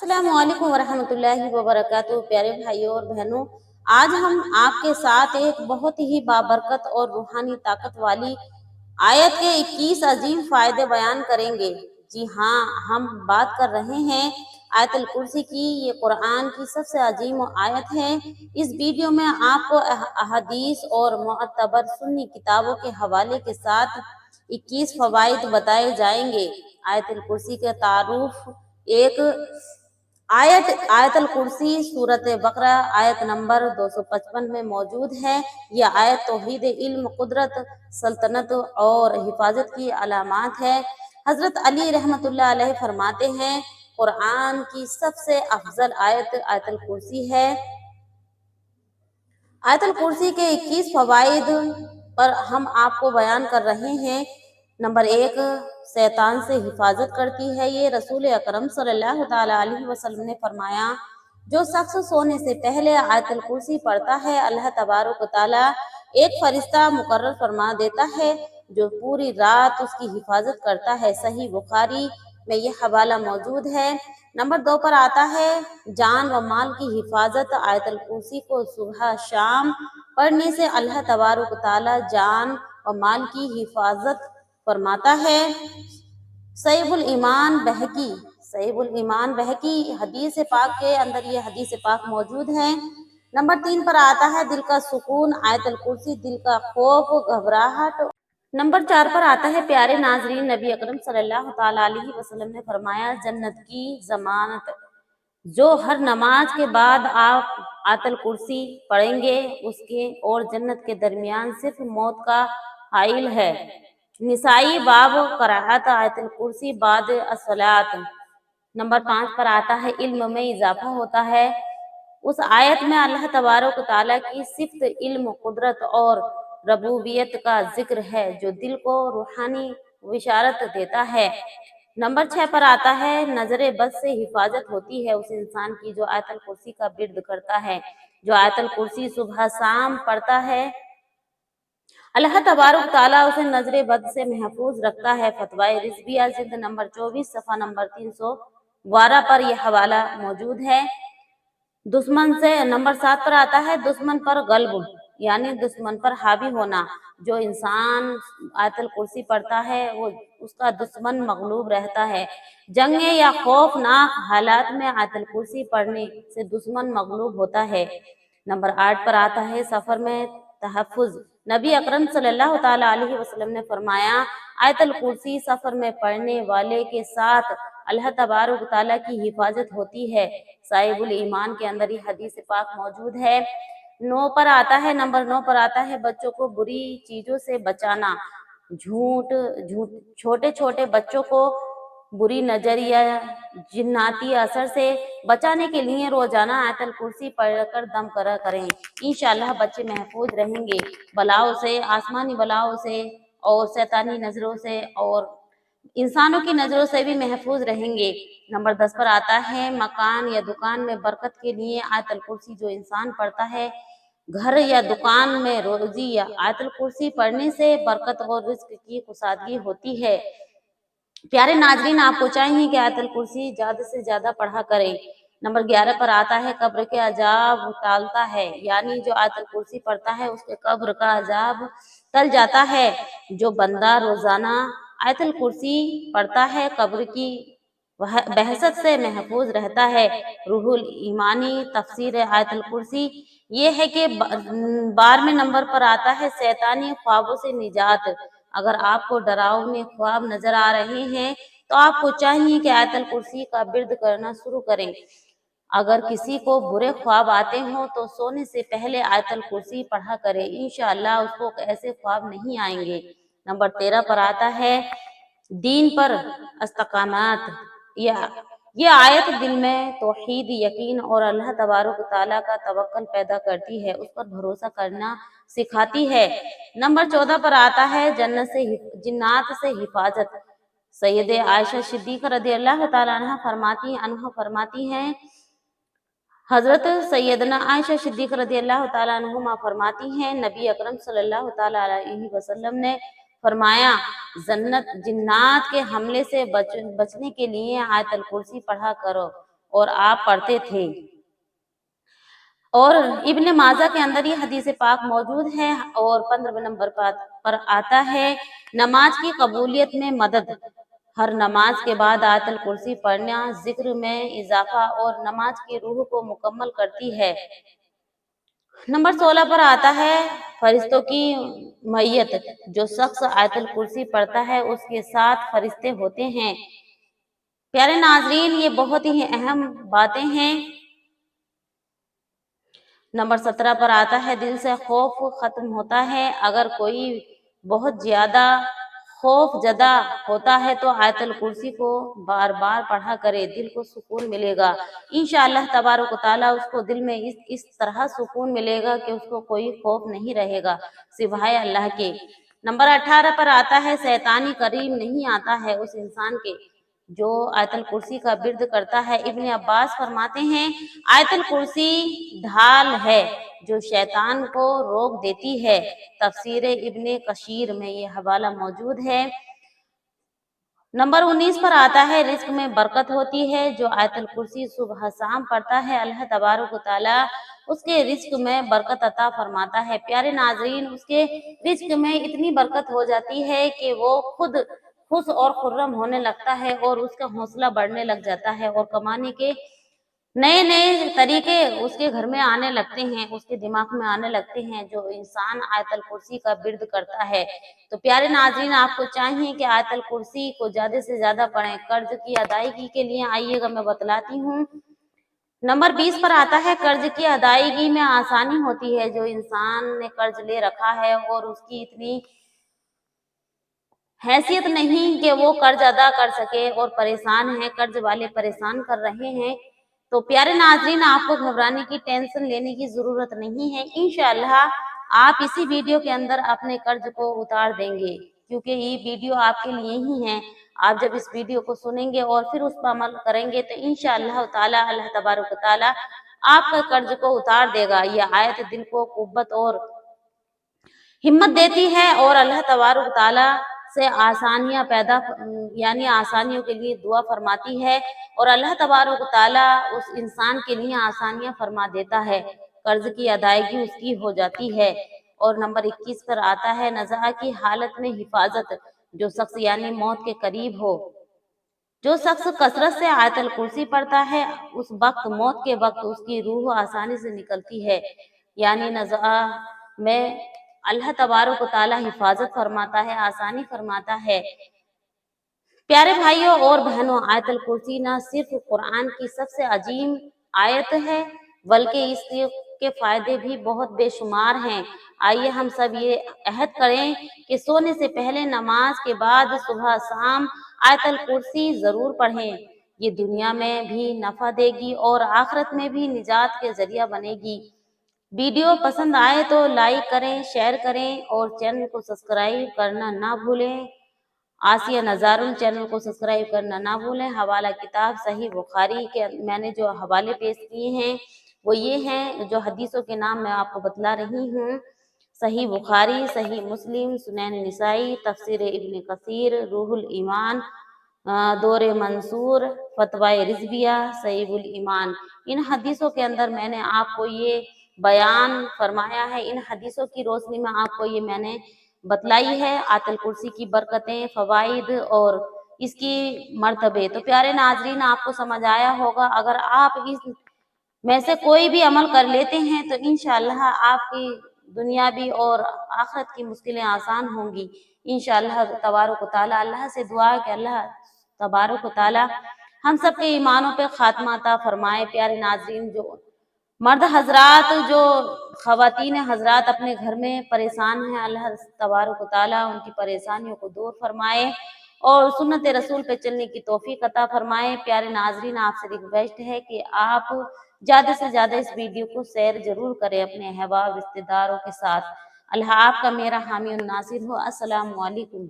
अस्सलाम वालेकुम वरहमतुल्लाहि वबरकातुहू। प्यारे भाइयों और बहनों, आज हम आपके साथ एक बहुत ही बाबरकत और रूहानी ताकत वाली आयत के 21 अजीम फायदे बयान करेंगे। जी हाँ, हम बात कर रहे हैं आयतुल कुर्सी की। ये कुरान की सबसे अजीम आयत है। इस वीडियो में आपको अहदीस और मुअतबर सुन्नी किताबों के हवाले के साथ 21 फवाइद बताए जाएंगे। आयतुल कुर्सी के तारुफ। एक आयतुल कुर्सी सूरत बकरा आयत नंबर 255 में मौजूद है। यह आयत तौहीद, इल्म, कुदरत, सल्तनत और हिफाजत की अलामात है। हजरत अली रहमतुल्लाह अलैह फरमाते हैं, कुरान की सबसे अफजल आयत आयतुल कुर्सी है। आयतुल कुर्सी के 21 फवाइद पर हम आपको बयान कर रहे हैं। नंबर 1, शैतान से हिफाजत करती है। ये रसूल अकरम सल्लल्लाहु तआला अलैहि वसल्लम ने फरमाया, जो शख्स सोने से पहले आयतुल कुर्सी पढ़ता है, अल्लाह तबारक तआला एक फरिश्ता मुकर्रर फरमा देता है जो पूरी रात उसकी हिफाजत करता है। सही बुखारी में यह हवाला मौजूद है। नंबर 2 पर आता है जान व माल की हिफाजत। आयतुल कुर्सी को सुबह शाम पढ़ने से अल्लाह तबारक तआला जान व माल की हिफाजत फरमाता है। सहीहुल ईमान बहकी हदीस पाक के अंदर ये हदीस पाक मौजूद है। नंबर 3 पर आता है दिल का सुकून। आयतुल कुर्सी दिल का खौफ, घबराहट। नंबर 4 पर आता है प्यारे नाजरीन, नबी अकरम सल्लल्लाहु तआला अलैहि वसल्लम ने फरमाया, जन्नत की जमानत, जो हर नमाज के बाद आप आयतुल कुर्सी पढ़ेंगे उसके और जन्नत के दरमियान सिर्फ मौत का हाइल है। निसाई बाब कराहत आयतुल कुर्सी बाद अस्सलात। नंबर 5 पर आता है इल्म में इजाफा होता है। उस आयत में अल्लाह तबारक तआला की सिफ्त, इल्म, कुदरत और रबूबियत का जिक्र है, जो दिल को रूहानी विशारत देता है। नंबर 6 पर आता है नजर बद से हिफाजत होती है उस इंसान की जो आयतुल कुर्सी का बिर्द करता है। जो आयतुल कुर्सी सुबह शाम पढ़ता है, अल्लाह तबारक ताला उसे नजर बद से महफूज रखता है। फतवाए रिजविया जिल्द नंबर 24 सफ़ा नंबर 312 पर यह हवाला मौजूद है। दुश्मन से नंबर 7 पर आता है दुश्मन पर गल्ब, यानी दुश्मन पर हावी होना। जो इंसान आयतुल कुर्सी पढ़ता है वो उसका दुश्मन मगलूब रहता है। जंग या खौफनाक हालात में आयतुल कुर्सी पढ़ने से दुश्मन मगलूब होता है। नंबर 8 पर आता है सफर में तहफ़्फ़ुज़। नबी अकरम सल्लल्लाहु तआला अलैहि वसल्लम ने फरमाया, आयतुल कुर्सी सफर में पढ़ने वाले के साथ अल्लाह तबारक तआला की हिफाजत होती है। साहिबुल ईमान के अंदर ये हदीस पाक मौजूद है। 9 पर आता है नंबर 9 पर आता है बच्चों को बुरी चीजों से बचाना। झूठ झूठ छोटे छोटे बच्चों को बुरी नजर या जिन्नाती असर से बचाने के लिए रोजाना आयतुल कुर्सी पढ़कर दम करा करें। इंशाअल्लाह बच्चे महफूज रहेंगे बलाओं से, आसमानी बलाओं से और शैतानी नजरों से और इंसानों की नजरों से भी महफूज रहेंगे। नंबर 10 पर आता है मकान या दुकान में बरकत के लिए आयतुल कुर्सी जो इंसान पढ़ता है, घर या दुकान में रोजी या आयतुल कुर्सी पढ़ने से बरकत और रिज्क की कुसादगी होती है। प्यारे नाजरीन, आपको चाहिए कि आयतुल कुर्सी ज्यादा से ज्यादा पढ़ा करें। नंबर 11 पर आता है कब्र के अजाब टालता है, यानी जो आयतुल कुर्सी पढ़ता है उसके कब्र का अजाब टल जाता है। जो बंदा रोजाना आयतुल कुर्सी पढ़ता है कब्र की बहसत से महफूज रहता है। रूहुल ईमानी तफसीर आयतुल कुर्सी ये है कि 12वें नंबर पर आता है शैतानी ख्वाबों से निजात। अगर आपको डरावने ख्वाब नजर आ रहे हैं तो आपको चाहिए कि आयतुल कुर्सी का बिर्द करना शुरू करें। अगर किसी को बुरे ख्वाब आते हों तो सोने से पहले आयतुल कुर्सी पढ़ा करें, इंशाअल्लाह उसको ऐसे ख्वाब नहीं आएंगे। नंबर 13 पर आता है दीन पर इस्तकामत। ये आयत दिल में तौहीद, यकीन और अल्लाह तबारक तआला का तवक्कुल पैदा करती है, उस पर भरोसा करना सिखाती है। नंबर 14 पर आता है जिन्नात से हिफाजत। सैयद आयशा सिद्दीक़ा रज़ियल्लाहु तआला अन्हा फरमाती हैं, हजरत सैयदना आयशा सिद्दीक़ा रज़ियल्लाहु तआला अन्हुमा फरमाती हैं, नबी अकरम सल्लल्लाहु तआला अलैहि वसल्लम ने फरमाया, जिन्नात के हमले से बचने के लिए आयतुल कुर्सी पढ़ा करो। اور آپ پڑھتے تھے۔ اور ابن ماجہ کے اندر یہ حدیث پاک موجود ہے اور 15 نمبر پر آتا ہے نماز کی قبولیت میں مدد۔ ہر نماز کے بعد آیت الکرسی پڑھنا ذکر میں اضافہ اور نماز کی روح کو مکمل کرتی ہے۔ نمبر 16 پر آتا ہے فرشتوں کی معیت۔ جو شخص آیت الکرسی پڑھتا ہے اس کے ساتھ فرشتے ہوتے ہیں۔ پیارے ناظرین، یہ بہت ہی اہم باتیں ہیں۔ نمبر 17 پر آتا ہے دل سے خوف ختم ہوتا ہے۔ اگر کوئی بہت زیادہ خوف زدہ ہوتا ہے تو آیت الکرسی کو بار بار پڑھا کرے، دل کو سکون ملے گا۔ انشاءاللہ تبارک و تعالیٰ اس کو دل میں اس طرح سکون ملے گا کہ اس کو کوئی خوف نہیں رہے گا سوائے اللہ کے۔ نمبر 18 پر آتا ہے شیطانی قریب نہیں آتا ہے اس انسان کے جو آیت الکرسی کا ورد کرتا ہے۔ ابن عباس فرماتے ہیں آیت الکرسی ڈھال ہے جو شیطان کو روک دیتی ہے۔ تفسیر ابن کثیر میں یہ حوالہ موجود ہے۔ نمبر 19 پر آتا ہے رزق میں برکت ہوتی ہے۔ جو آیت الکرسی صبح شام پڑھتا ہے اللہ تبارک و تعالیٰ اس کے رزق میں برکت عطا فرماتا ہے۔ پیارے ناظرین، اس کے رزق میں اتنی برکت ہو جاتی ہے کہ وہ خود خوش اور خرم ہونے لگتا ہے اور اس کا حوصلہ بڑھنے لگ جاتا ہے اور کمانے کے نئے نئے طریقے اس کے گھر میں آنے لگتے ہیں، اس کے دماغ میں آنے لگتے ہیں جو انسان آیت الکرسی کا ورد کرتا ہے۔ تو پیارے ناظرین، آپ کو چاہیے کہ آیت الکرسی کو زیادہ سے زیادہ پڑھیں۔ قرض کی ادائیگی کے لیے آئیے گا میں بتلاتی ہوں۔ نمبر 20 پر آتا ہے قرض کی ادائیگی میں آسانی ہوتی ہے۔ جو انسان نے قرض لے رکھا ہے اور اس کی اتنی حیثیت نہیں کہ وہ قرض ادا کر سکے اور پریشان ہے، قرض والے پریشان کر رہے ہیں، تو پیارے ناظرین آپ کو گھبرانے کی ٹینشن لینے کی ضرورت نہیں ہے۔ انشاءاللہ آپ اسی ویڈیو کے اندر اپنے قرض کو اتار دیں گے، کیونکہ یہ ویڈیو آپ کے لیے ہی ہے۔ آپ جب اس ویڈیو کو سنیں گے اور پھر اس پر عمل کریں گے تو انشاءاللہ تعالیٰ اللہ تبارک و تعالیٰ آپ کا قرض کو اتار دے گا۔ یہ آیت دل کو قوت اور ہمت دیتی ہے اور اللہ تبارک و تعالیٰ سے آسانیاں آسانیوں کے لیے دعا فرماتی ہے اور اللہ تبارک و تعالیٰ اس انسان کے لیے آسانیاں فرما دیتا ہے، قرض کی ادائیگی اس کی ہو جاتی ہے۔ اور نمبر 21 پر آتا ہے نزع کی حالت میں حفاظت۔ جو شخص موت کے قریب ہو، جو شخص کثرت سے آیت الکرسی پڑھتا ہے اس وقت موت کے وقت اس کی روح آسانی سے نکلتی ہے، نزع میں اللہ تبارک و تعالیٰ حفاظت فرماتا ہے، آسانی فرماتا ہے۔ پیارے بھائیوں اور بہنوں، آیت الکرسی نہ صرف قرآن کی سب سے عظیم آیت ہے بلکہ اس کے فائدے بھی بہت بے شمار ہیں۔ آئیے ہم سب یہ عہد کریں کہ سونے سے پہلے نماز کے بعد صبح شام آیت الکرسی ضرور پڑھیں۔ یہ دنیا میں بھی نفع دے گی اور آخرت میں بھی نجات کے ذریعہ بنے گی۔ ویڈیو پسند آئے تو لائک کریں، شیئر کریں اور چینل کو سبسکرائب کرنا نہ بھولیں۔ آسیہ نظارن چینل کو سبسکرائب کرنا نہ بھولیں۔ حوالہ کتاب صحیح بخاری کے میں نے جو حوالے پیش کیے ہیں وہ یہ ہیں، جو حدیثوں کے نام میں آپ کو بتلا رہی ہوں: صحیح بخاری، صحیح مسلم، سنن نسائی، تفسیر ابن کثیر، روح الایمان، دور منصور، فتوی رضویہ، صحیح الایمان۔ ان حدیثوں کے اندر میں نے آپ کو یہ بیان فرمایا ہے، ان حدیثوں کی روشنی میں آپ کو یہ میں نے بتلائی ہے آیت الکرسی کی برکتیں، فوائد اور اس کی مرتبے۔ تو پیارے ناظرین آپ کو سمجھ آیا ہوگا۔ اگر آپ اس میں سے کوئی بھی عمل کر لیتے ہیں تو انشاءاللہ آپ کی دنیاوی اور آخرت کی مشکلیں آسان ہوں گی انشاءاللہ تبارک و تعالیٰ۔ اللہ سے دعا ہے کہ اللہ تبارک و تعالیٰ ہم سب کے ایمانوں پہ خاتمہ عطا فرمائے۔ پیارے ناظرین، جو مرد حضرات، جو خواتین حضرات اپنے گھر میں پریشان ہیں، اللہ تبارک و تعالیٰ ان کی پریشانیوں کو دور فرمائے اور سنت رسول پہ چلنے کی توفیق عطا فرمائے۔ پیارے ناظرین آپ سے ریکویسٹ ہے کہ آپ زیادہ سے زیادہ اس ویڈیو کو شیئر ضرور کریں اپنے احباب رشتہ داروں کے ساتھ۔ اللہ آپ کا میرا حامی الناصر ہو۔ السلام علیکم۔